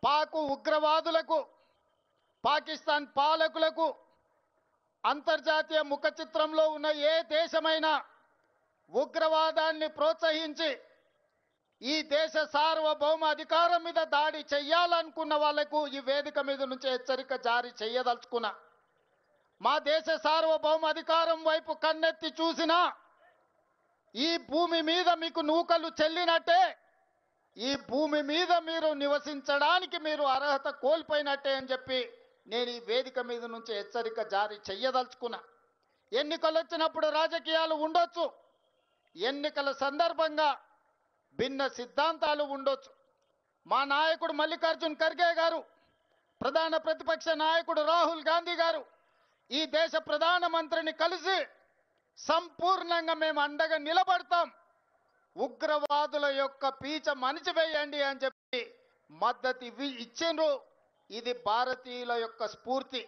పాకు ఉగ్రవాదులకు, పాకిస్తాన్ పాలకులకు అంతర్జాతీయ ముఖ చిత్రంలో ఉన్న ఏ దేశమైనా ఉగ్రవాదాన్ని ప్రోత్సహించి ఈ దేశ సార్వభౌమ అధికారం మీద దాడి చెయ్యాలనుకున్న వాళ్లకు ఈ వేదిక మీద నుంచి హెచ్చరిక జారీ చేయదలుచుకున్నా. మా దేశ సార్వభౌమ అధికారం వైపు కన్నెత్తి చూసినా ఈ భూమి మీద మీకు నూకలు చెల్లినట్టే, ఈ భూమి మీద మీరు నివసించడానికి మీరు అర్హత కోల్పోయినట్టే అని చెప్పి నేను ఈ వేదిక మీద నుంచి హెచ్చరిక జారీ చెయ్యదలుచుకున్నా. ఎన్నికలు వచ్చినప్పుడు రాజకీయాలు ఉండొచ్చు, ఎన్నికల సందర్భంగా భిన్న సిద్ధాంతాలు ఉండొచ్చు. మా నాయకుడు మల్లికార్జున్ ఖర్గే గారు, ప్రధాన ప్రతిపక్ష నాయకుడు రాహుల్ గాంధీ గారు ఈ దేశ ప్రధానమంత్రిని కలిసి సంపూర్ణంగా మేము అండగా నిలబడతాం, ఉగ్రవాదుల యొక్క పీచ మణిచివేయండి అని చెప్పి మద్దతు ఇచ్చిండ్రు. ఇది భారతీయుల యొక్క స్ఫూర్తి.